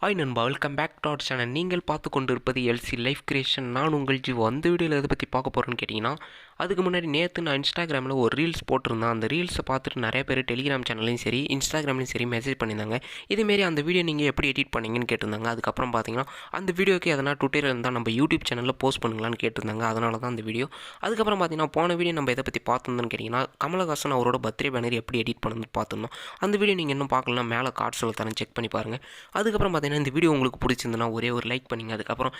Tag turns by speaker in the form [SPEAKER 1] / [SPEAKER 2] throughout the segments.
[SPEAKER 1] Hi நண்பா, welcome back to our channel. நீங்கள் பார்த்து கொண்டு இருப்பது எல்சி லைஃப் கிரியேஷன். நான் உங்கள் ஜீவ். அந்த வீடியோவில் எதை பற்றி பார்க்க போகிறேன்னு கேட்டிங்கன்னா, அதுக்கு முன்னாடி நேற்று நான் இன்ஸ்டாகிராமில் ஒரு ரீல்ஸ் போட்டிருந்தேன். அந்த ரீல்ஸை பார்த்துட்டு நிறைய பேர் டெலிகிராம் சேனல்லையும் சரி இன்ஸ்டாகிராம்லையும் சரி மெசேஜ் பண்ணியிருந்தாங்க. இதுமாரி அந்த வீடியோ நீங்கள் எப்படி எடிட் பண்ணீங்கன்னு கேட்டிருந்தாங்க. அதுக்கப்புறம் பார்த்தீங்கன்னா அந்த வீடியோக்கு எதனா டுட்டோரியல் இருந்தால் நம்ம யூடியூப் சேனலில் போஸ்ட் பண்ணுங்களான்னு கேட்டிருந்தாங்க. அதனால தான் அந்த வீடியோ. அதுக்கப்புறம் பார்த்தீங்கன்னா போன வீடியோ நம்ம எதை பற்றி பார்த்துருந்தோன்னு கேட்டிங்கன்னா, கமலஹாசன் அவரோட பர்த்டே பேனர் எப்படி எடிட் பண்ணணும்னு பார்த்துருந்தோம். அந்த வீடியோ நீங்கள் இன்னும் பார்க்கலன்னா மேலே கார்ட்ஸில் தரேன், செக் பண்ணி பாருங்கள். அதுக்கப்புறம் பார்த்தீங்கன்னா இந்த வீடியோ உங்களுக்கு பிடிச்சிருந்தனா ஒரே ஒரு லைக் பண்ணிங்க. அதுக்கப்புறம்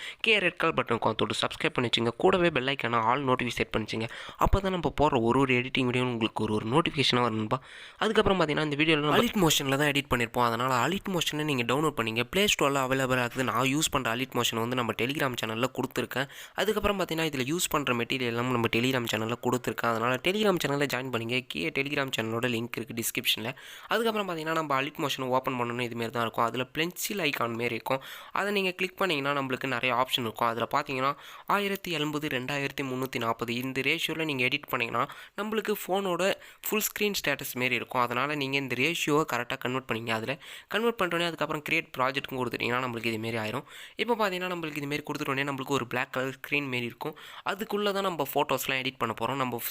[SPEAKER 1] ரெட் கலர் பட்டன் தொட்டு சப்ஸ்கிரைப் பண்ணி வச்சுங்க. கூடவே பெல் ஐக்கான ஆல் நோட்டிஃபிகேஷன் செட் பண்ணிச்சுங்க. அப்போ தான் நம்ம போடுற ஒரு எடிட்டிங் வீடியோ உங்களுக்கு ஒரு நோட்டிஃபிகேஷனாக வரணும்பா. அதுக்கப்புறம் பார்த்தீங்கன்னா இந்த வீடியோவில் அலிட் மோஷனில் தான் எடிட் பண்ணியிருப்போம். அதனால் அலிட் மோஷனை நீங்கள் டவுன்லோட் பண்ணிங்க. ப்ளே ஸ்டோரில் அவைலபிள் ஆகுது. நான் யூஸ் பண்ணுற அலிட் மோஷன் வந்து நம்ம டெலிகிராம் சேனலில் கொடுத்துருக்கேன். அதுக்கப்புறம் பார்த்தீங்கன்னா இதில் யூஸ் பண்ணுற மெட்டீரியல் எல்லாம் நம்ம டெலிகிராம் சேனலில் கொடுத்துருக்கேன். அதனால் டெலிகிராம் சேனலில் ஜாயின் பண்ணிங்க. டெலிகிராம் சேனலோட லிங்க் இருக்குது டிஸ்கிரிப்ஷனில். அதுக்கப்புறம் பார்த்தீங்கன்னா நம்ம அலிட் மோஷனை ஓப்பன் பண்ணணும். இதுமாரி தான் இருக்கும். அதில் பென்சில் ஐக்கான் மாரி இருக்கும். அதை நீங்கள் கிளிக் பண்ணிங்கன்னா நம்மளுக்கு நிறைய ஆப்ஷன் இருக்கும். அதில் பார்த்தீங்கன்னா 1080 2340 இந்த ரேஷியோவில் நீங்கள் எடிட் பண்ணிங்கன்னா நம்மளுக்கு ஃபோனோட ஃபுல் ஸ்க்ரீன் ஸ்டேட்டஸ் மாரி இருக்கும். அதனால் நீங்கள் இந்த ரேஷியோவை கரெக்டாக கன்வெர்ட் பண்ணிங்க. அதில் கன்வெர்ட் பண்ணிட்டோன்னே அதுக்கப்புறம் கிரியேட் ப்ராஜெக்ட்டும் கொடுத்துட்டிங்கன்னா நம்மளுக்கு இதுமாரி ஆயிரும். இப்போ பார்த்தீங்கன்னா நம்மளுக்கு இதுமாரி கொடுத்துட்டோன்னே நம்மளுக்கு ஒரு பிளாக் கலர் ஸ்க்ரீன் மாரி இருக்கும். அதுக்குள்ளே தான் நம்ம ஃபோட்டோஸ்லாம் எடிட் பண்ண போகிறோம். நம்ம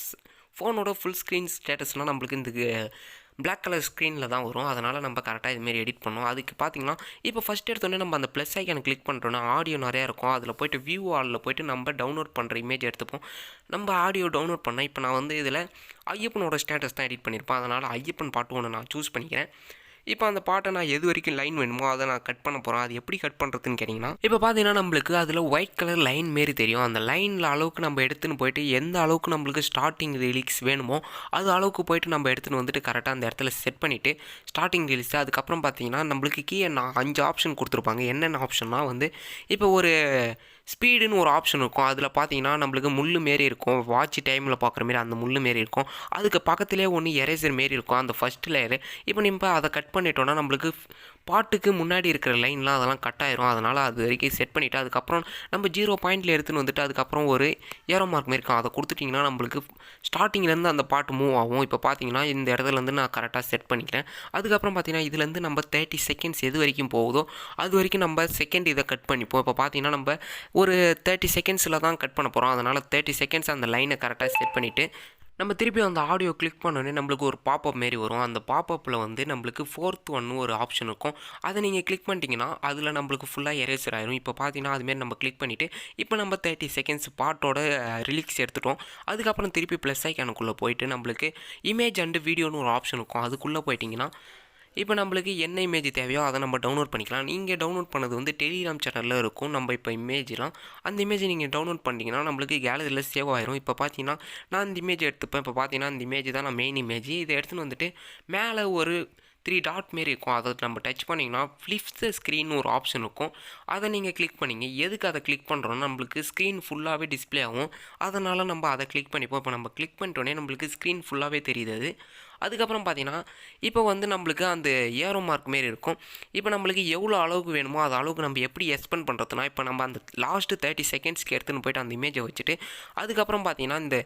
[SPEAKER 1] ஃபோனோட ஃபுல் ஸ்க்ரீன் ஸ்டேட்டஸ்னால் நம்மளுக்கு இந்த பிளாக் கலர் ஸ்க்ரீனில் தான் வரும். அதனால் நம்ம கரெக்டாக இதுமாரி எடிட் பண்ணோம். அதுக்கு பார்த்திங்கன்னா இப்போ ஃபஸ்ட் எடுத்தோடனே நம்ம அந்த ப்ளஸ் ஐக்கானை கிளிக் பண்ணுறோன்னா ஆடியோ நிறையா இருக்கும். அதில் போய்ட்டு வியூ ஆலில் போய்ட்டு நம்ம டவுன்லோட் பண்ணுற இமேஜ் எடுத்துப்போம். நம்ம ஆடியோ டவுன்லோட் பண்ணால் இப்போ நான் வந்து இதில் ஐயப்பனோட ஸ்டேட்டஸ் தான் எடிட் பண்ணியிருப்பேன். அதனால் ஐயப்பன் பாட்டு ஒன்று நான் சூஸ் பண்ணிக்கிறேன். இப்போ அந்த பாட்டை நான் எது வரைக்கும் லைன் வேணுமோ அதை நான் கட் பண்ண போகிறேன். அது எப்படி கட் பண்ணுறதுன்னு கேட்டிங்கன்னா, இப்போ பார்த்தீங்கன்னா நம்மளுக்கு அதில் ஒயிட் கலர் லைன் மாரி தெரியும். அந்த லைனில் அளவுக்கு நம்ம எடுத்துன்னு போயிட்டு எந்த அளவுக்கு நம்மளுக்கு ஸ்டார்டிங் ரிலீக்ஸ் வேணுமோ அது அளவுக்கு போய்ட்டு நம்ம எடுத்துன்னு வந்துட்டு கரெக்டாக அந்த இடத்துல செட் பண்ணிவிட்டு ஸ்டார்டிங் ரிலீஸ். அதுக்கப்புறம் பார்த்தீங்கன்னா நம்மளுக்கு கீழே நான் 5 ஆப்ஷன் கொடுத்துருப்பாங்க. என்னென்ன ஆப்ஷன்னா வந்து இப்போ ஒரு ஸ்பீடுன்னு ஒரு ஆப்ஷன் இருக்கும். அதில் பார்த்தீங்கன்னா நம்மளுக்கு முள்ளு மாரி இருக்கும். வாட்ச் டைமில் பார்க்குற மாரி அந்த முள்ளு மாரி இருக்கும். அதுக்கு பக்கத்துலேயே ஒன்று எரேசர் மாரி இருக்கும், அந்த ஃபஸ்ட் லேயரு. இப்போ நம்ம அதை கட் பண்ணிட்டோன்னா நம்மளுக்கு பாட்டுக்கு முன்னாடி இருக்கிற லைன்லாம் அதெல்லாம் கட் ஆயிரும். அதனால் அது வரைக்கும் செட் பண்ணிவிட்டு அதுக்கப்புறம் நம்ம 0 பாயிண்டில் எடுத்துன்னு வந்துட்டு அதுக்கப்புறம் ஒரு ஏரோ மார்க் மாரி இருக்கும். அதை கொடுத்துட்டிங்கன்னா நம்மளுக்கு ஸ்டார்டிங்லேருந்து அந்த பாட்டு மூவ் ஆகும். இப்போ பார்த்தீங்கன்னா இந்த இடத்துலேருந்து நான் கரெக்டாக செட் பண்ணிக்கிறேன். அதுக்கப்புறம் பார்த்தீங்கன்னா இதுலேருந்து நம்ம 30 செகண்ட்ஸ் எது வரைக்கும் போகுதோ அது வரைக்கும் நம்ம செகண்ட் இதை கட் பண்ணிப்போம். இப்போ பார்த்தீங்கன்னா நம்ம ஒரு 30 செகண்ட்ஸில் தான் கட் பண்ண போகிறோம். அதனால் 30 செகண்ட்ஸ் அந்த லைனை கரெக்டாக செட் பண்ணிவிட்டு நம்ம திருப்பி அந்த ஆடியோ கிளிக் பண்ணோன்னே நம்மளுக்கு ஒரு பாப்அப் மாரி வரும். அந்த பாப்அப்பில் வந்து நம்மளுக்கு 4th ஒன்று ஒரு ஆப்ஷன் இருக்கும். அதை நீங்கள் கிளிக் பண்ணிட்டீங்கன்னா அதில் நம்மளுக்கு ஃபுல்லாக எரேசர் ஆயிரும். இப்போ பார்த்தீங்கன்னா அதுமாரி நம்ம கிளிக் பண்ணிவிட்டு இப்போ நம்ம 30 செகண்ட்ஸ் பாட்டோட ரிலீக்ஸ் எடுத்துட்டோம். அதுக்கப்புறம் திருப்பி ப்ளஸ் ஐக்கானுக்குள்ளே போயிட்டு நம்மளுக்கு இமேஜ் அண்டு வீடியோன்னு ஒரு ஆப்ஷன் இருக்கும். அதுக்குள்ளே போயிட்டிங்கன்னா இப்போ நம்மளுக்கு என்ன இமேஜ் தேவையோ அதை நம்ம டவுன்லோட் பண்ணிக்கலாம். நீங்கள் டவுன்லோட் பண்ணது வந்து டெலிகிராம் சேனலில் இருக்கும். நம்ம இப்போ இமேஜ்லாம் அந்த இமேஜை நீங்கள் டவுன்லோட் பண்ணிட்டீங்கன்னா நம்மளுக்கு கேலரியில் சேவ் ஆயிரும். இப்போ பார்த்தீங்கன்னா நான் இந்த இமேஜ் எடுத்துப்பேன். இப்போ பார்த்தீங்கன்னா இந்த இமேஜ் தான் நான் மெயின் இமேஜ். இதை எடுத்துன்னு வந்துட்டு மேலே ஒரு 3 டாட் மாரி இருக்கும். அதை நம்ம டச் பண்ணிங்கன்னா ஃப்ளிப் த ஸ்க்ரீன் ஒரு ஆப்ஷன் இருக்கும். அதை நீங்கள் கிளிக் பண்ணிங்க. எதுக்கு அதை கிளிக் பண்ணுறோன்னா நம்மளுக்கு ஸ்க்ரீன் ஃபுல்லாகவே டிஸ்பிளே ஆகும். அதனால் நம்ம அதை கிளிக் பண்ணிப்போம். இப்போ நம்ம கிளிக் பண்ணிட்டோன்னே நம்மளுக்கு ஸ்க்ரீன் ஃபுல்லாகவே தெரியுது. அதுக்கப்புறம் பார்த்தீங்கன்னா இப்போ வந்து நம்மளுக்கு அந்த ஏரோ மார்க் மாரி இருக்கும். இப்போ நம்மளுக்கு எவ்வளோ அளவுக்கு வேணுமோ அது அளவுக்கு நம்ம எப்படி எக்ஸ்பெண்ட் பண்ணுறதுனா இப்போ நம்ம அந்த லாஸ்ட்டு 30 செகண்ட்ஸ்க்கு எடுத்துன்னு போய்ட்டு அந்த இமேஜை வச்சுட்டு அதுக்கப்புறம் பார்த்தீங்கன்னா இந்த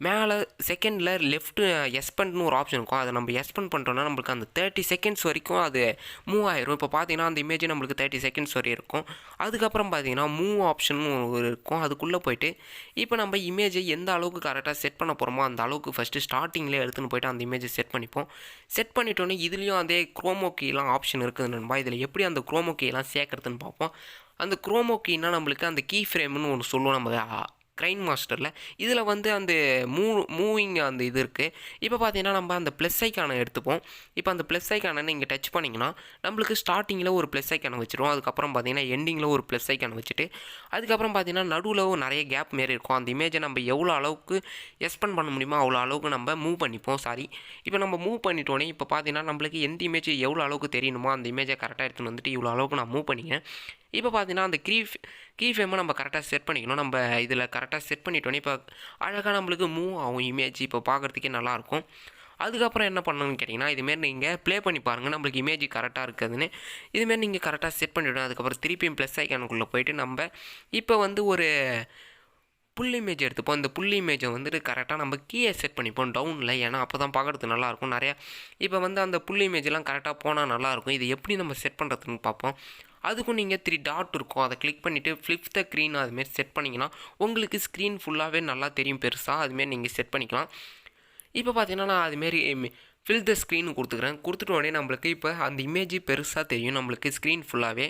[SPEAKER 1] மேலே செகண்டில் லெஃப்ட்டு எக்ஸ்பெண்ட்னு ஒரு ஆப்ஷன் இருக்கும். அதை நம்ம எக்ஸ்பெண்ட் பண்ணுறோன்னா நம்மளுக்கு அந்த 30 செகண்ட்ஸ் வரைக்கும் அது மூவ் ஆயிரும். இப்போ பார்த்தீங்கன்னா அந்த இமேஜ் நம்மளுக்கு 30 செகண்ட்ஸ் வரையும் இருக்கும். அதுக்கப்புறம் பார்த்தீங்கன்னா மூவ் ஆப்ஷன் ஒரு இருக்கும். அதுக்குள்ளே போய்ட்டு இப்போ நம்ம இமேஜை எந்த அளவுக்கு கரெக்டாக செட் பண்ண போகிறோமோ அந்த அளவுக்கு ஃபஸ்ட்டு ஸ்டார்டிங்லேயே எடுத்துன்னு போய்ட்டு அந்த இமேஜை செட் பண்ணிப்போம். செட் பண்ணிட்டோன்னே இதுலேயும் அதே குரோமோ கீலாம் ஆப்ஷன் இருக்குது நண்பா. இதில் எப்படி அந்த குரோமோ கீலாம் சேர்க்குறதுன்னு பார்ப்போம். அந்த குரோமோ கீனால் நம்மளுக்கு அந்த கீ ஃப்ரேம்னு ஒன்று சொல்லுவோம் நம்ம க்ரைன் மாஸ்டரில். இதில் வந்து அந்த மூவிங் அந்த இது இருக்குது. இப்போ பார்த்தீங்கன்னா நம்ம அந்த ப்ளஸ் ஐக்கானை எடுத்துப்போம். இப்போ அந்த ப்ளஸ் ஐக்கானை நீங்கள் டச் பண்ணிங்கன்னா நம்மளுக்கு ஸ்டார்டிங்கில் ஒரு ப்ளஸ் ஐக்கானை வச்சுருவோம். அதுக்கப்புறம் பார்த்தீங்கன்னா எண்டிங்கில் ஒரு ப்ளஸ் ஐக்கானை வச்சுட்டு அதுக்கப்புறம் பார்த்தீங்கன்னா நடுவில் நிறைய கேப் மாரி இருக்கும். அந்த இமேஜை நம்ம எவ்வளோ அளவுக்கு எக்ஸ்பெண்ட் பண்ண முடியுமோ அவ்வளோ அளவுக்கு நம்ம மூவ் பண்ணிப்போம். இப்போ நம்ம மூவ் பண்ணிட்டோன்னே இப்போ பார்த்தீங்கன்னா நம்மளுக்கு எந்த இமேஜ் எவ்வளோ அளவுக்கு தெரியணுமோ அந்த இமேஜை கரெக்டாக எடுத்துன்னு வந்துட்டு இவ்வளோ அளவுக்கு நான் மூவ் பண்ணிக்கிறேன். இப்போ பார்த்தீங்கன்னா அந்த கீ ஃப்ரேமை நம்ம கரெக்டாக செட் பண்ணிக்கணும். நம்ம இதில் கரெக்டாக செட் பண்ணிட்டோன்னே இப்போ அழகாக நம்மளுக்கு மூவ் ஆகும் இமேஜ். இப்போ பார்க்குறதுக்கே நல்லாயிருக்கும். அதுக்கப்புறம் என்ன பண்ணணும்னு கேட்டிங்கன்னா இதுமாரி நீங்கள் ப்ளே பண்ணி பாருங்கள் நம்மளுக்கு இமேஜ் கரெக்டாக இருக்குதுன்னு. இதுமாரி நீங்கள் கரெக்டாக செட் பண்ணிவிடணும். அதுக்கப்புறம் திருப்பியும் ப்ளஸ் ஐக்கானுக்குள்ளே போயிட்டு நம்ம இப்போ வந்து ஒரு புல் இமேஜ் எடுத்துப்போம். இந்த புல் இமேஜை வந்துட்டு கரெக்டாக நம்ம கீயை செட் பண்ணிப்போம் டவுனில். ஏன்னா அப்போ தான் பார்க்குறதுக்கு நல்லாயிருக்கும். நிறையா இப்போ வந்து அந்த புல் இமேஜெலாம் கரெக்டாக போனால் நல்லாயிருக்கும். இது எப்படி நம்ம செட் பண்ணுறதுன்னு பார்ப்போம். அதுக்கும் நீங்கள் 3 டாட் இருக்கும், அதை கிளிக் பண்ணிவிட்டு ஃப்ளிப் த ஸ்க்ரீன் அதுமாரி செட் பண்ணிங்கன்னா உங்களுக்கு ஸ்க்ரீன் ஃபுல்லாகவே நல்லா தெரியும் பெருசாக. அதுமாரி நீங்கள் செட் பண்ணிக்கலாம். இப்போ பார்த்தீங்கன்னா நான் அதுமாரி ஃபில் த ஸ்க்ரீன் கொடுத்துக்கிறேன். கொடுத்துட்டு உடனே நம்மளுக்கு இப்போ அந்த இமேஜ் பெருசாக தெரியும் நம்மளுக்கு ஸ்க்ரீன் ஃபுல்லாகவே.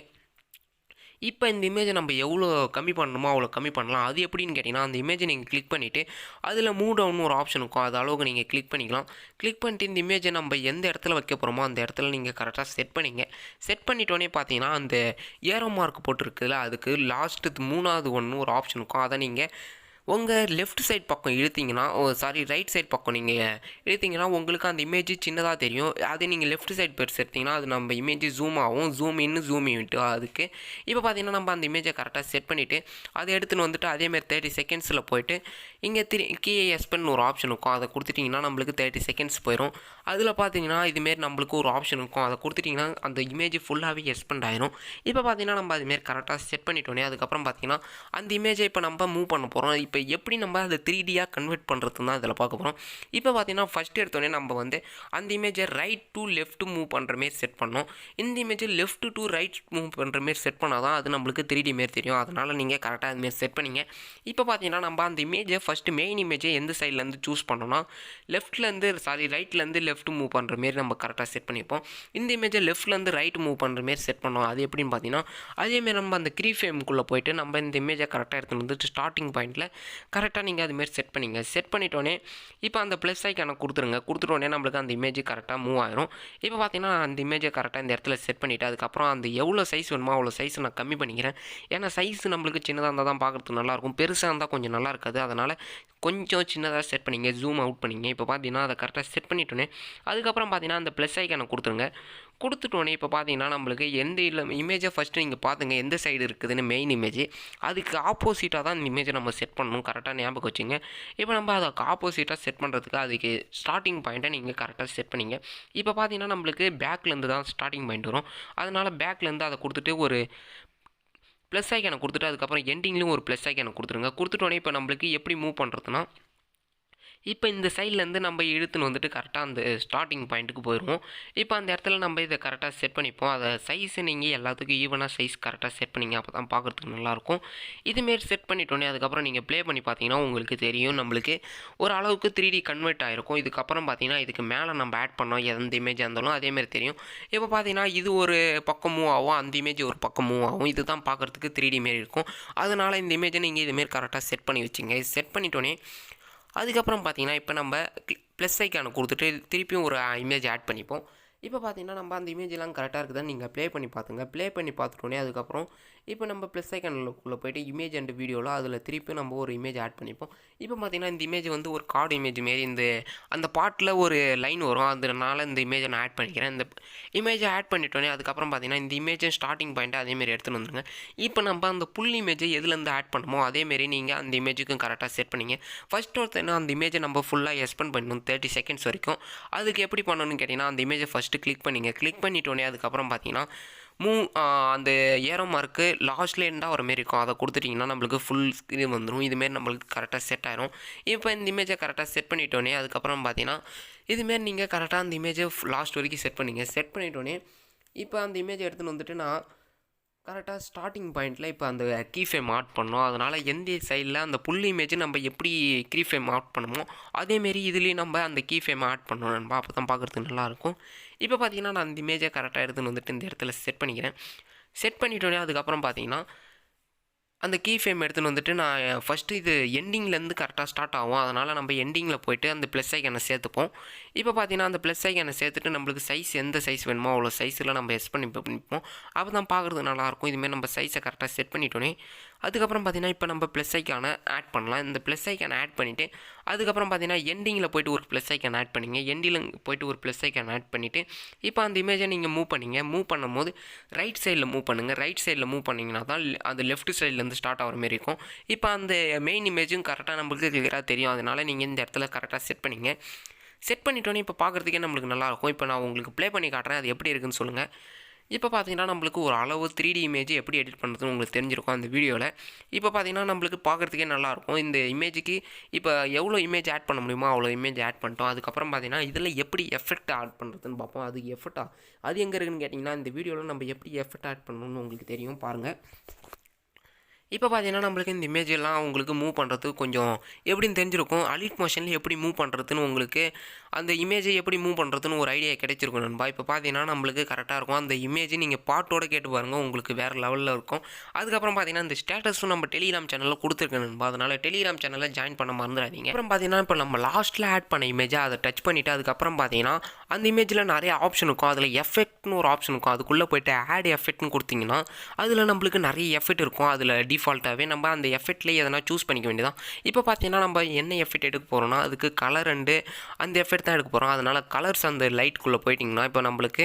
[SPEAKER 1] இப்போ இந்த இமேஜை நம்ம எவ்வளோ கம்மி பண்ணணுமோ அவ்வளோ கம்மி பண்ணலாம். அது எப்படின்னு கேட்டிங்கன்னா, அந்த இமேஜை நீங்கள் கிளிக் பண்ணிவிட்டு அதில் மூவ் டவுன் ஒரு ஆப்ஷன் இருக்கும், அது அளவுக்கு நீங்கள் கிளிக் பண்ணிக்கலாம். கிளிக் பண்ணிட்டு இந்த இமேஜை நம்ம எந்த இடத்துல வைக்க போகிறோமோ அந்த இடத்துல நீங்கள் கரெக்டாக செட் பண்ணிங்க. செட் பண்ணிட்டோன்னே பார்த்தீங்கன்னா அந்த ஏரோ மார்க் போட்டிருக்குதுல, அதுக்கு லாஸ்ட்டு 3வது ஒன்று ஒரு ஆப்ஷன் இருக்கும். அதை நீங்கள் உங்கள் லெஃப்ட் சைட் பக்கம் இழுத்தீங்கன்னா, ரைட் சைட் பக்கம் நீங்கள் இழுத்தீங்கன்னா உங்களுக்கு அந்த இமேஜ் சின்னதாக தெரியும். அதே நீங்கள் லெஃப்ட் சைட் பெருசு எடுத்திங்கன்னா அது நம்ம இமேஜ் ஜூம் ஆகும், ஜூம் இன்னு ஜூம் இன்ட்டு அதுக்கு. இப்போ பார்த்தீங்கன்னா நம்ம அந்த இமேஜை கரெக்டாக செட் பண்ணிவிட்டு அதை எடுத்துன்னு வந்துட்டு அதேமாதிரி 30 செகண்ட்ஸில் போய்ட்டு இங்கே கீழே எஸ்பென் ஒரு ஆப்ஷன் இருக்கும், அதை கொடுத்துட்டிங்கன்னா நம்மளுக்கு 30 செகண்ட்ஸ் போயிடும். அதில் பார்த்தீங்கன்னா இதுமாரி நம்மளுக்கு ஒரு ஆப்ஷன் இருக்கும், அதை கொடுத்துட்டிங்கன்னா அந்த இமேஜ் ஃபுல்லாகவே எஸ்பெண்ட் ஆயிரும். இப்போ பார்த்தீங்கன்னா நம்ம அதுமாரி கரெக்டாக செட் பண்ணிட்டோன்னே அதுக்கப்புறம் பார்த்தீங்கன்னா அந்த இமேஜை இப்போ நம்ம மூவ் பண்ண போகிறோம். இப்போ எப்படி நம்ம அதை 3Dயாக கன்வெர்ட் பண்ணுறது தான் இதில் பார்க்க போகிறோம். இப்போ பார்த்தீங்கன்னா ஃபஸ்ட்டு எடுத்தோடனே நம்ம வந்து அந்த இமேஜை ரைட் டு லெஃப்ட் மூவ் பண்ணுற மாரி செட் பண்ணோம். இந்த இமேஜை லெஃப்ட் டு ரைட் மூவ் பண்ணுற மாரி செட் பண்ணால் தான் அது நம்மளுக்கு 3D மாரி தெரியும். அதனால் நீங்கள் கரெக்டாக அதுமாரி செட் பண்ணிங்க. இப்போ பார்த்தீங்கன்னா நம்ம அந்த இமேஜை ஃபஸ்ட்டு மெயின் இமேஜை எந்த சைட்லேருந்து சூஸ் பண்ணோன்னா ரைட்லேருந்து லெஃப்ட் மூவ் பண்ணுற மாரி நம்ம கரெக்டாக செட் பண்ணிப்போம். இந்த இமேஜை லெஃப்ட்லேருந்து ரைட் மூவ் பண்ணுற மாரி செட் பண்ணோம். அது எப்படின்னு பார்த்தீங்கன்னா அதேமாரி நம்ம அந்த க்ரீ ஃப்ரேமுக்குள்ளே போய்ட்டு நம்ம இந்த இமேஜை கரெக்டாக எடுத்துகிட்டு வந்துட்டு ஸ்டார்டிங் பாயிண்ட்டில் கரெக்டாக நீங்கள் அதுமாரி செட் பண்ணிங்க. செட் பண்ணிட்டோன்னே இப்போ அந்த ப்ளஸ் ஐக்கானை கொடுத்துருங்க. கொடுத்துட்டோன்னே நம்மளுக்கு அந்த இமேஜ் கரெக்டாக மூவ் ஆயிரும். இப்போ பார்த்தீங்கன்னா அந்த இமேஜை கரெக்டாக இந்த இடத்துல செட் பண்ணிவிட்டு அதுக்கப்புறம் அந்த எவ்வளோ சைஸ் வேணுமோ அவ்வளோ சைஸ் நான் கம்மி பண்ணிக்கிறேன். ஏன்னா சைஸ் நம்மளுக்கு சின்னதாக இருந்தால் தான் பார்க்குறதுக்கு நல்லாயிருக்கும், பெருசாக இருந்தால் கொஞ்சம் நல்லா இருக்காது. அதனால் கொஞ்சம் சின்னதாக செட் பண்ணிங்க, ஜூம் அவுட் பண்ணிங்க. இப்போ பார்த்தீங்கன்னா அதை கரெக்டாக செட் பண்ணிட்டோன்னே அதுக்கப்புறம் பார்த்தீங்கன்னா அந்த ப்ளஸ் ஐக்கானை கொடுத்துருங்க. கொடுத்துட்டோன்னே இப்போ பார்த்தீங்கன்னா நம்மளுக்கு எந்த இமேஜை ஃபஸ்ட்டு நீங்கள் பார்த்துங்க எந்த சைடு இருக்குதுன்னு மெயின் இமேஜ், அதுக்கு ஆப்போசிட்டாக தான் இந்த இமேஜை நம்ம செட் பண்ணணும். கரெக்டாக ஞாபகம் வச்சுங்க. இப்போ நம்ம அதுக்கு ஆப்போசிட்டாக செட் பண்ணுறதுக்கு அதுக்கு ஸ்டார்டிங் பாயிண்ட்டை நீங்கள் கரெக்டாக செட் பண்ணிங்க. இப்போ பார்த்தீங்கன்னா நம்மளுக்கு பேக்லேருந்து தான் ஸ்டார்டிங் பாயிண்ட் வரும். அதனால் பேக்லேருந்து அதை கொடுத்துட்டு ஒரு ப்ளஸ் ஐக்கானை கொடுத்துட்டு அதுக்கப்புறம் எண்டிங்லேயும் ஒரு ப்ளஸ் ஐக்கானை கொடுத்துருங்க. கொடுத்துட்டோன்னே இப்போ நம்மளுக்கு எப்படி மூவ் பண்ணுறதுன்னா இப்போ இந்த சைட்லேருந்து நம்ம இழுத்துன்னு வந்துட்டு கரெக்டாக அந்த ஸ்டார்டிங் பாயிண்ட்டுக்கு போயிடுவோம். இப்போ அந்த இடத்துல நம்ம இதை கரெக்டாக செட் பண்ணிப்போம். அதை சைஸை நீங்கள் எல்லாத்துக்கும் ஈவனாக சைஸ் கரெக்டாக செட் பண்ணிங்க, அப்போ தான் பார்க்குறதுக்கு நல்லாயிருக்கும். இதுமாரி செட் பண்ணிட்டோன்னே அதுக்கப்புறம் நீங்கள் ப்ளே பண்ணி பார்த்தீங்கன்னா உங்களுக்கு தெரியும் நம்மளுக்கு ஒரு அளவுக்கு 3D கன்வெர்ட் ஆகிருக்கும். இதுக்கப்புறம் பார்த்தீங்கன்னா இதுக்கு மேலே நம்ம ஆட் பண்ணோம் எந்த இமேஜ் இருந்தாலும் அதேமாரி தெரியும். இப்போ பார்த்தீங்கன்னா இது ஒரு பக்கம் மூவ் ஆகும், அந்த இமேஜ் ஒரு பக்கம் மூவ் ஆகும். இது தான் பார்க்குறதுக்கு 3D மாரி இருக்கும். அதனால் இந்த இமேஜை நீங்கள் இதுமாரி கரெக்டாக செட் பண்ணி வச்சுங்க. செட் பண்ணிட்டோன்னே அதுக்கப்புறம் பார்த்தீங்கன்னா இப்போ நம்ம ப்ளஸ் ஐக்கானை கொடுத்துட்டு திருப்பியும் ஒரு இமேஜ் ஆட் பண்ணிப்போம். இப்போ பார்த்தீங்கன்னா நம்ம அந்த இமேஜெலாம் கரெக்டாக இருக்குதான்னு நீங்கள் ப்ளே பண்ணி பார்த்துங்க. ப்ளே பண்ணி பார்த்துட்டோன்னே அதுக்கப்புறம் இப்போ நம்ம ப்ளஸ் ஐக்கானுக்குள்ளே போய்ட்டு இமேஜ் அண்ட் வீடியோவில் அதில் திருப்பியும் நம்ம ஒரு இமேஜ் ஆட் பண்ணிப்போம். இப்போ பார்த்தீங்கன்னா இந்த இமேஜ் வந்து ஒரு கார்டு இமேஜ் மாரி அந்த பாட்டில் ஒரு லைன் வரும், அதனால இந்த இமேஜை நான் ஆட் பண்ணிக்கிறேன். இந்த இமேஜை ஆட் பண்ணிட்டோன்னே அதுக்கப்புறம் பார்த்தீங்கன்னா இந்த இமேஜை ஸ்டார்டிங் பாயிண்ட்டை அதேமாரி எடுத்துன்னு வந்துருங்க. இப்போ நம்ம அந்த புல் இமேஜை எதுலேருந்து ஆட் பண்ணுமோ அதேமாரி நீங்கள் அந்த இமேஜுக்கும் கரெக்டாக செட் பண்ணிங்க. ஃபஸ்ட் ஒருத்தர் அந்த இமேஜை நம்ம ஃபுல்லாக எக்ஸ்பெண்ட் பண்ணணும் 30 செகண்ட்ஸ் வரைக்கும். அதுக்கு எப்படி பண்ணணும்னு கேட்டிங்கன்னா அந்த இமேஜை ஃபஸ்ட்டு கிளிக் பண்ணிங்க. கிளிக் பண்ணிட்டோன்னே அதுக்கப்புறம் பார்த்தீங்கன்னா அந்த ஏரோ மார்க்கு லாஸ்ட்ல எண்டாக வர மாரி இருக்கும், அதை கொடுத்துட்டிங்கன்னா நம்மளுக்கு ஃபுல் ஸ்க்ரீன் வந்துடும். இதுமாரி நம்மளுக்கு கரெக்டாக செட் ஆயிரும். இப்போ இந்த இமேஜை கரெக்டாக செட் பண்ணிட்டோன்னே அதுக்கப்புறம் பார்த்தீங்கன்னா இதுமாரி நீங்கள் கரெக்டாக அந்த இமேஜை லாஸ்ட் வரைக்கும் செட் பண்ணிங்க. செட் பண்ணிட்டோன்னே இப்போ அந்த இமேஜை எடுத்துன்னு வந்துட்டு நான் கரெக்டாக ஸ்டார்டிங் பாயிண்ட்டில் இப்போ அந்த கீ ஃப்ரேம் ஆட் பண்ணோம். அதனால் எந்த சைடில் அந்த புல் இமேஜ் நம்ம எப்படி கீ ஃப்ரேம் ஆட் பண்ணுமோ அதேமாரி இதுலேயும் நம்ம அந்த கீ ஃப்ரேம் ஆட் பண்ணணும் நண்பா, அப்போ தான் பார்க்குறதுக்கு நல்லாயிருக்கும். இப்போ பார்த்தீங்கன்னா நான் அந்த இமேஜை கரெக்டாக எடுத்துன்னு வந்துட்டு இந்த இடத்துல செட் பண்ணிக்கிறேன். செட் பண்ணிட்டோன்னே அதுக்கப்புறம் பார்த்தீங்கன்னா அந்த கீ ஃப்ரேம் எடுத்துன்னு வந்துட்டு நான் ஃபஸ்ட்டு இது எண்டிங்லேருந்து கரெக்டாக ஸ்டார்ட் ஆகும். அதனால் நம்ம எண்டிங்கில் போய்ட்டு அந்த ப்ளஸ் ஐக்கானை சேர்த்துப்போம். இப்போ பார்த்தீங்கன்னா அந்த ப்ளஸ் ஐக்கானை சேர்த்துட்டு நம்மளுக்கு சைஸ் எந்த சைஸ் வேணுமோ அவ்வளோ சைஸில் நம்ம பண்ணிப்போம். அப்போ தான் பார்க்குறது நல்லாயிருக்கும். இதுமாரி நம்ம சைஸை கரெக்டாக செட் பண்ணிட்டோன்னே அதுக்கப்புறம் பார்த்தீங்கன்னா இப்போ நம்ம ப்ளஸ் ஐக்கானை ஆட் பண்ணலாம். இந்த ப்ளஸ் ஐக்கானை ஆட் பண்ணிவிட்டு அதுக்கப்புறம் பார்த்தீங்கன்னா எண்டிங்கில் போய்ட்டு ஒரு ப்ளஸ் ஐக்கான் ஆட் பண்ணிங்க. எண்டில் போய்ட்டு ஒரு ப்ளஸ் ஐக்கான் ஆட் பண்ணிவிட்டு இப்போ அந்த இமேஜை நீங்கள் மூவ் பண்ணிங்க. மூவ் பண்ணும்போது ரைட் சைடில் மூவ் பண்ணுங்கள். ரைட் சைடில் மூவ் பண்ணிங்கன்னா தான் அது லெஃப்ட் சைட்லேருந்து ஸ்டார்ட் ஆகிற மாரி இருக்கும். இப்போ அந்த மெயின் இமேஜும் கரெக்டாக நம்மளுக்கு கிளியராக தெரியும். அதனால் நீங்கள் இந்த இடத்துல கரெக்டாக செட் பண்ணிங்க. செட் பண்ணிட்டோன்னே இப்போ பார்க்குறதுக்கே நம்மளுக்கு நல்லாயிருக்கும். இப்போ நான் உங்களுக்கு ப்ளே பண்ணி காட்டுறேன், அது எப்படி இருக்குன்னு சொல்லுங்கள். இப்போ பார்த்தீங்கன்னா நம்மளுக்கு ஒரு அளவு 3D இமேஜ் எப்படி எடிட் பண்ணுறதுன்னு உங்களுக்கு தெரிஞ்சிருக்கும் அந்த வீடியோவில். இப்போ பார்த்தீங்கன்னா நம்மளுக்கு பார்க்குறதுக்கே நல்லாயிருக்கும். இந்த இமேஜுக்கு இப்போ எவ்வளோ இமேஜ் ஆட் பண்ண முடியுமோ அவ்வளோ இமேஜ் ஆட் பண்ணிட்டோம். அதுக்கப்புறம் பார்த்தீங்கன்னா இதில் எப்படி எஃபெக்ட் ஆட் பண்ணுறதுன்னு பார்ப்போம். அது எஃபெக்டா அது எங்கே இருக்குன்னு கேட்டிங்கன்னா இந்த வீடியோவில் நம்ம எப்படி எஃபெக்ட் ஆட் பண்ணணும்னு உங்களுக்கு தெரியும் பாருங்கள். இப்போ பார்த்தீங்கன்னா நம்மளுக்கு இந்த இமேஜெல்லாம் உங்களுக்கு மூவ் பண்ணுறதுக்கு கொஞ்சம் எப்படின்னு தெரிஞ்சிருக்கும். அலிட் மோஷனில் எப்படி மூவ் பண்ணுறதுன்னு உங்களுக்கு அந்த இமேஜை எப்படி மூவ் பண்ணுறதுன்னு ஒரு ஐடியா கிடைச்சிருக்கும் நண்பா. இப்போ பார்த்தீங்கன்னா நம்மளுக்கு கரெக்டாக இருக்கும். அந்த இமேஜ் நீங்கள் பாட்டோட கேட்டு பாருங்கள், உங்களுக்கு வேறு லெவலில் இருக்கும். அதுக்கப்புறம் பார்த்தீங்கன்னா இந்த ஸ்டேட்டஸும் நம்ம டெலிகிராம் சேனலில் கொடுத்துருக்கேன் நண்பா. அதனால் டெலிகிராம் சேனலில் ஜாயின் பண்ண மறந்துடாதீங்க. அப்புறம் பார்த்தீங்கன்னா இப்போ நம்ம லாஸ்ட்டில் ஆட் பண்ண இமேஜை அதை டச் பண்ணிவிட்டு அதுக்கப்புறம் பார்த்தீங்கன்னா அந்த இமேஜில் நிறைய ஆப்ஷன் இருக்கும். அதில் எஃபெக்ட்னு ஒரு ஆப்ஷன் இருக்கும். அதுக்குள்ளே போய்ட்டு ஆட் எஃபெக்ட்னு கொடுத்தீங்கன்னா அதில் நம்மளுக்கு நிறைய எஃபெக்ட் இருக்கும். அதில் டிஃபால்ட்டாகவே நம்ம அந்த எஃபெக்ட்லேயே எதனா சூஸ் பண்ணிக்க வேண்டியதான். இப்போ பார்த்தீங்கன்னா நம்ம என்ன எஃபெக்ட் எடுக்க போகிறோம்னா அதுக்கு கலர் அண்டு அந்த எஃபெக்ட் தான் எடுக்க போகிறோம். அதனால் கலர்ஸ் அந்த லைட்குள்ளே போயிட்டிங்கன்னா இப்போ நம்மளுக்கு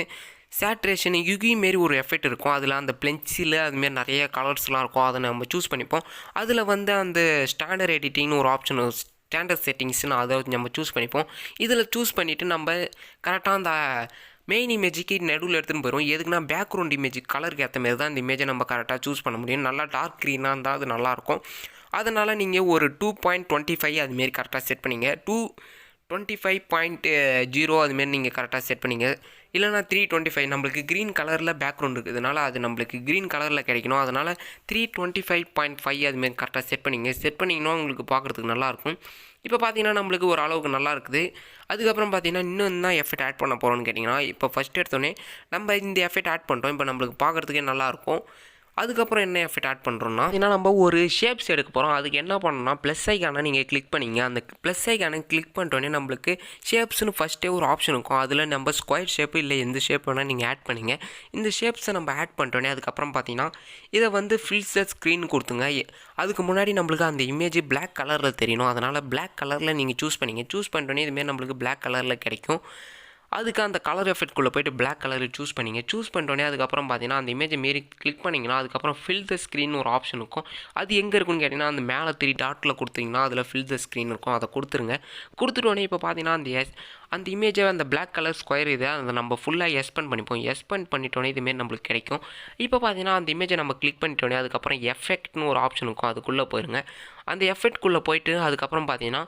[SPEAKER 1] சேட்ரேஷன் யுகி மாரி ஒரு எஃபெக்ட் இருக்கும். அதில் அந்த பென்சில் அதுமாரி நிறைய கலர்ஸ்லாம் இருக்கும். அதை நம்ம சூஸ் பண்ணிப்போம். அதில் வந்து அந்த ஸ்டாண்டர்ட் எடிட்டிங்னு ஒரு ஆப்ஷன் ஸ்டாண்டர்ட் செட்டிங்ஸ்னு அதை நம்ம சூஸ் பண்ணிப்போம். இதில் சூஸ் பண்ணிவிட்டு நம்ம கரெக்டாக அந்த மெயின் இமேஜுக்கு நடுவில் எடுத்துன்னு போயிடும். எதுக்குன்னா பேக்ரவுண்ட் இமேஜ் கலருக்கு ஏற்ற மாரி தான் இந்த இமேஜை நம்ம கரெக்டாக சூஸ் பண்ண முடியும். நல்லா டார்க் க்ரீனாக இருந்தால் அது நல்லாயிருக்கும். அதனால் நீங்கள் ஒரு 2.25 அதுமாரி கரெக்டாக செட் பண்ணிங்க. 225.0 அதுமாரி நீங்கள் கரெக்டாக செட் பண்ணிங்க. இல்லைனா 325 நம்மளுக்கு க்ரீன் கலரில் பேக்ரவுண்ட் இருக்குதுனால அது நம்மளுக்கு க்ரீன் கலரில் கிடைக்கணும். அதனால் 325.5 அதுமாரி கரெக்டாக செட் பண்ணிங்க. செட் பண்ணிங்கன்னா உங்களுக்கு பார்க்குறதுக்கு நல்லாயிருக்கும். இப்போ பார்த்தீங்கன்னா நம்மளுக்கு ஒரு அளவுக்கு நல்லா இருக்குது. அதுக்கப்புறம் பார்த்தீங்கன்னா இன்னும் என்ன எஃபெக்ட் ஆட் பண்ண போகிறோம்னு கேட்டிங்கன்னா இப்போ ஃபஸ்ட் எடுத்தோடனே நம்ம இந்த எஃபெக்ட் ஆட் பண்ணுறோம். இப்போ நம்மளுக்கு பார்க்குறதுக்கே நல்லாயிருக்கும். அதுக்கப்புறம் என்ன எஃபெக்ட் ஆட் பண்ணுறோம்னா ஏன்னா நம்ம ஒரு ஷேப்ஸ் எடுக்க போகிறோம். அதுக்கு என்ன பண்ணணும்னா ப்ளஸ் ஐக்கானை நீங்கள் கிளிக் பண்ணிங்க. அந்த ப்ளஸ் ஐக்கானை கிளிக் பண்ணிட்டோன்னே நம்மளுக்கு ஷேப்ஸ்னு ஃபஸ்ட்டே ஒரு ஆப்ஷன் இருக்கும். அதில் நம்ம ஸ்கொயர் ஷேப்பு இல்லை எந்த ஷேப் வேணால் நீங்கள் ஆட் பண்ணிங்க. இந்த ஷேப்ஸை நம்ம ஆட் பண்ணிட்டோன்னே அதுக்கப்புறம் பார்த்தீங்கன்னா இதை வந்து ஃபில்டர் ஸ்க்ரீன் கொடுத்துங்க. அதுக்கு முன்னாடி நம்மளுக்கு அந்த இமேஜ் பிளாக் கலரில் தெரியணும். அதனால் பிளாக் கலரில் நீங்கள் சூஸ் பண்ணிங்க. சூஸ் பண்ணிட்டோன்னே இதுமாரி நம்மளுக்கு பிளாக் கலரில் கிடைக்கும். அதுக்கு அந்த கலர் எஃபெக்ட்குள்ளே போய்ட்டு பிளாக் கலர் சூஸ் பண்ணிங்க. சூஸ் பண்ணிட்டோன்னே அதுக்கப்புறம் பார்த்தீங்கன்னா அந்த இமேஜை மாரி கிளிக் பண்ணிங்கன்னா அதுக்கப்புறம் ஃபில் த ஸ்க்ரீன் ஒரு ஆப்ஷன் இருக்கும். அது எங்கே இருக்குன்னு கேட்டிங்கன்னா அந்த மேலே 3 டாட்டில் கொடுத்தீங்கன்னா அதில் ஃபில் த ஸ்க்ரீன் இருக்கும். அதை கொடுத்துருங்க. கொடுத்துட்டோன்னே இப்போ பார்த்தீங்கன்னா அந்த இமேஜை அந்த பிளாக் கலர் ஸ்கொயர் இதை அதை நம்ம ஃபுல்லாக எஸ்பெண்ட் பண்ணிப்போம். எஸ்பெண்ட் பண்ணிட்டோன்னே இதுமாரி நம்மளுக்கு கிடைக்கும். இப்போ பார்த்தீங்கன்னா அந்த இமேஜை நம்ம கிளிக் பண்ணிட்டோன்னே அதுக்கப்புறம் எஃபெக்ட்னு ஒரு ஆப்ஷன் இருக்கும். அதுக்குள்ளே போயிருங்க. அந்த எஃபெக்ட்குள்ளே போய்ட்டு அதுக்கப்புறம் பார்த்தீங்கன்னா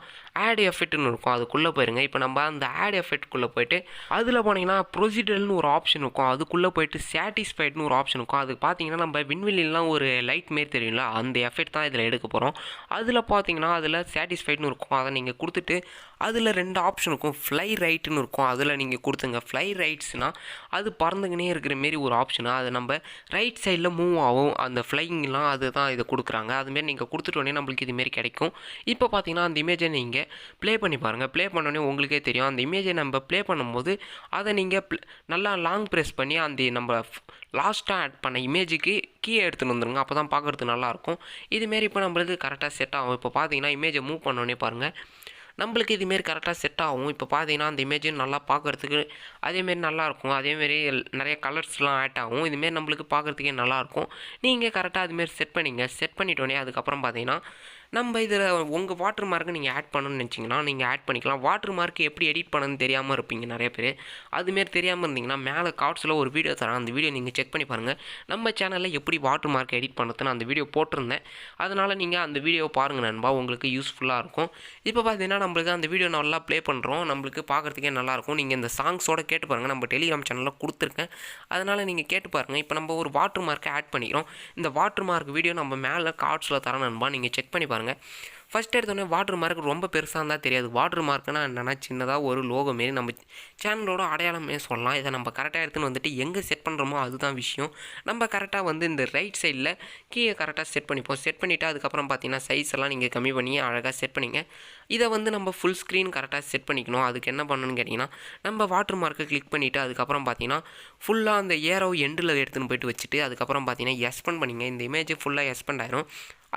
[SPEAKER 1] ஆட் எஃபெக்ட்னு இருக்கும். அதுக்குள்ளே போயிருங்க. இப்போ நம்ம அந்த ஆட் எஃபெக்ட்குள்ளே போய்ட்டு அதில் போனீங்கன்னா ப்ரொசீடர்னு ஒரு ஆப்ஷன் இருக்கும். அதுக்குள்ளே போய்ட்டு சாட்டிஸ்ஃபைட்னு ஒரு ஆப்ஷன் இருக்கும். அது பார்த்தீங்கன்னா நம்ம விண்வெளிலாம் ஒரு லைட் மாரி தெரியும்ல, அந்த எஃபெக்ட் தான் இதில் எடுக்க போகிறோம். அதில் பார்த்தீங்கன்னா அதில் சாட்டிஸ்ஃபைட்னு இருக்கும். அதை நீங்கள் கொடுத்துட்டு அதில் 2 ஆப்ஷன் இருக்கும். ஃப்ளை ரைட்டுன்னு இருக்கும். அதில் நீங்கள் கொடுத்துங்க. ஃப்ளை ரைட்ஸ்னால் அது பறந்துக்கினே இருக்கிற மாரி ஒரு ஆப்ஷனு. அது நம்ம ரைட் சைடில் மூவ் ஆகும். அந்த ஃப்ளைங்லாம் அதுதான் இதை கொடுக்குறாங்க. அதுமாரி நீங்கள் கொடுத்துட்டோன்னே நம்மளுக்கு இதுமாரி கிடைக்கும். இப்போ பார்த்தீங்கன்னா அந்த இமேஜை நீங்கள் ப்ளே பண்ணி பாருங்கள். ப்ளே பண்ணோடனே உங்களுக்கே தெரியும். அந்த இமேஜை நம்ம ப்ளே பண்ணும்போது அதை நீங்கள் நல்லா லாங் ப்ரெஸ் பண்ணி அந்த நம்ம லாஸ்ட்டாக ஆட் பண்ண இமேஜுக்கு கீழே எடுத்துகிட்டு வந்துடுங்க. அப்போ தான் பார்க்குறதுக்கு நல்லாயிருக்கும். இதுமாரி இப்போ நம்மளுக்கு கரெக்டாக செட் ஆகும். இப்போ பார்த்தீங்கன்னா இமேஜை மூவ் பண்ணோடனே பாருங்கள் நம்மளுக்கு இதுமாரி கரெக்டாக செட் ஆகும். இப்போ பார்த்தீங்கன்னா அந்த இமேஜும் நல்லா பார்க்குறதுக்கு அதேமாரி நல்லாயிருக்கும். அதேமாரி நிறைய கலர்ஸ்லாம் ஆட் ஆகும். இதுமாரி நம்மளுக்கு பார்க்குறதுக்கே நல்லாயிருக்கும். நீங்கள் கரெக்டாக அதுமாரி செட் பண்ணிங்க. செட் பண்ணிட்டோன்னே அதுக்கப்புறம் பார்த்தீங்கன்னா நம்ம இதில் உங்கள் வாட்டர் மார்க்கை நீங்கள் ஆட் பண்ணணும்னு நினச்சிங்கன்னா நீங்கள் ஆட் பண்ணிக்கலாம். வாட்டர் மார்க் எப்படி எடிட் பண்ணணும்னு தெரியாமல் இருப்பீங்க நிறைய பேர். அதுமாரி தெரியாமல் இருந்தீங்கன்னா மேலே கார்ட்ஸில் ஒரு வீடியோ தரேன். அந்த வீடியோ நீங்கள் செக் பண்ணி பாருங்கள். நம்ம சேனலில் எப்படி வாட்டர் மார்க் எடிட் பண்ணுறதுன்னு அந்த வீடியோ போட்டிருந்தேன். அதனால் நீங்கள் அந்த வீடியோ பாருங்கள் நண்பா, உங்களுக்கு யூஸ்ஃபுல்லாக இருக்கும். இப்போ பார்த்தீங்கன்னா நம்மளுக்கு அந்த வீடியோ நல்லா ப்ளே பண்ணுறோம். நம்மளுக்கு பார்க்குறதுக்கே நல்லாயிருக்கும். நீங்கள் இந்த சாங்ஸோட கேட்டு பாருங்கள். நம்ம டெலிகிராம் சேனலில் கொடுத்துருக்கேன். அதனால் நீங்கள் கேட்டு பாருங்கள். இப்போ நம்ம ஒரு வாட்டர் மார்க்கை ஆட் பண்ணிக்கிறோம். இந்த வாட்டர் மார்க் வீடியோ நம்ம மேலே கார்ட்ஸில் தரேன் நண்பா, நீங்கள் செக் பண்ணி பாருங்கள். ஃபஸ்ட் எடுத்தோடனே வாட்டர் மார்க் ரொம்ப பெருசாக இருந்தால் தெரியாது. வாட்டர் மார்க்னா என்னென்னா சின்னதாக ஒரு லோகோ மாரி நம்ம சேனலோட அடையாளமே சொல்லலாம். இதை நம்ம கரெக்டாக எடுத்துன்னு வந்துட்டு எங்கே செட் பண்ணுறோமோ அதுதான் விஷயம். நம்ம கரெக்டாக வந்து இந்த ரைட் சைடில் கீழே கரெக்டாக செட் பண்ணிப்போம். செட் பண்ணிவிட்டு அதுக்கப்புறம் பார்த்தீங்கன்னா சைஸ் எல்லாம் நீங்கள் கம்மி பண்ணி அழகாக செட் பண்ணிங்க. இதை வந்து நம்ம ஃபுல் ஸ்க்ரீன் கரெக்டாக செட் பண்ணிக்கணும். அதுக்கு என்ன பண்ணணும்னு கேட்டிங்கன்னா நம்ம வாட்டர் மார்க்கை கிளிக் பண்ணிவிட்டு அதுக்கப்புறம் பார்த்தீங்கன்னா ஃபுல்லாக அந்த ஏரோ எண்டில் எடுத்துன்னு போய்ட்டு வச்சுட்டு அதுக்கப்புறம் பார்த்தீங்கன்னா எஸ்பெண்ட் பண்ணிங்க. இந்த இமேஜ் ஃபுல்லாக எஸ்பெண்ட் ஆயிரும்.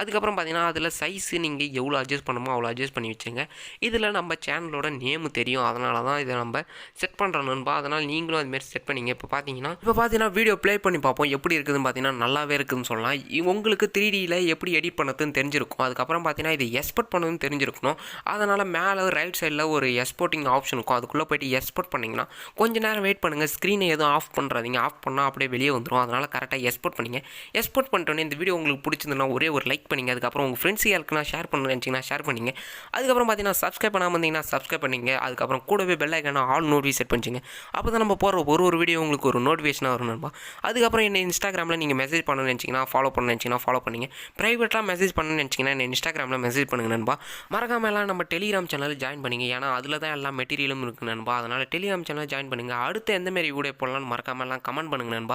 [SPEAKER 1] அதுக்கப்புறம் பார்த்தீங்கன்னா அதில் சைஸு நீங்கள் எவ்வளோ அட்ஜஸ்ட் பண்ணுமோ அவ்வளோ அட்ஜஸ்ட் பண்ணி வச்சுங்க. இதில் நம்ம சேனலோட நேமு தெரியும், அதனால தான் இதை நம்ம செட் பண்ணுறோம் நண்பா. அதனால் நீங்களும் அதுமாரி செட் பண்ணிங்க. இப்போ பார்த்தீங்கன்னா வீடியோ ப்ளே பண்ணி பார்ப்போம் எப்படி இருக்குதுன்னு. பார்த்தீங்கன்னா நல்லாவே இருக்குதுன்னு சொல்லலாம். உங்களுக்கு 3Dயில் எப்படி எடிட் பண்ணதுன்னு தெரிஞ்சிருக்கும். அதுக்கப்புறம் பார்த்தீங்கன்னா இது எக்ஸ்போர்ட் பண்ணதுன்னு தெரிஞ்சிருக்கணும். அதனால் மேலே ரைட் சைடில் ஒரு எக்ஸ்போர்ட்டிங் ஆப்ஷன் இருக்கும், அதுக்குள்ளே போய்ட்டு எக்ஸ்போர்ட் பண்ணிங்கன்னா கொஞ்சம் நேரம் வெயிட் பண்ணுங்கள். ஸ்க்ரீனை எதுவும் ஆஃப் பண்ணுறாதீங்க, ஆஃப் பண்ணால் அப்படியே வெளியே வந்துடும். அதனால் கரெக்டாக எக்ஸ்போர்ட் பண்ணிங்க. எக்ஸ்போர்ட் பண்ணிட்டோன்னே இந்த வீடியோ உங்களுக்கு பிடிச்சிருந்ததுன்னா ஒரே ஒரு லைக் பண்ணிங்க. அதுக்கப்புறம் உங்கள் ஃப்ரெண்ட்ஸுக்கு யாருக்குன்னா ஷேர் பண்ணணும்னு நினச்சிங்கன்னா ஷேர் பண்ணிங்க. அதுக்கப்புறம் பார்த்தீங்கன்னா சப்ஸ்கிரைப் பண்ணாமல் இருந்தீங்கன்னா சப்ஸ்கிரைப் பண்ணிங்க. அதுக்கப்புறம் கூடவே பெல் ஐக்கான ஆல் நோட்டிஃபிகேஷன் செட் பண்ணிச்சிங்க. அப்போ தான் நம்ம போகிற ஒரு வீடியோ உங்களுக்கு ஒரு நோட்டிஃபிகேஷனாக வரும் நண்பா. அதுக்கப்புறம் என்ன இன்ஸ்டாகிராமில் நீங்கள் மெசேஜ் பண்ணணும்னு நினச்சிங்கன்னா ஃபாலோ பண்ணணும்னு நினச்சிங்கன்னா ஃபாலோ பண்ணிங்க. ப்ரைவேட்டாக மெசேஜ் பண்ணணும்னு நினச்சிங்கன்னா என்ன இன்ஸ்டாகிராமில் மெசேஜ் பண்ணுங்கள் நண்பா. மறக்காமல் எல்லாம் நம்ம டெலிகிராம் சேனல் ஜாயின் பண்ணிங்க. ஏன்னா அதில் தான் எல்லா மெட்டீரியலும் இருக்குது நண்பா. அதனால் டெலிகிராம் சேனல் ஜாயின் பண்ணுங்கள். அடுத்து எந்தமாரி வீடியோ போடலாம்னு மறக்காமல் எல்லாம் கமெண்ட் பண்ணுங்கள் நண்பா.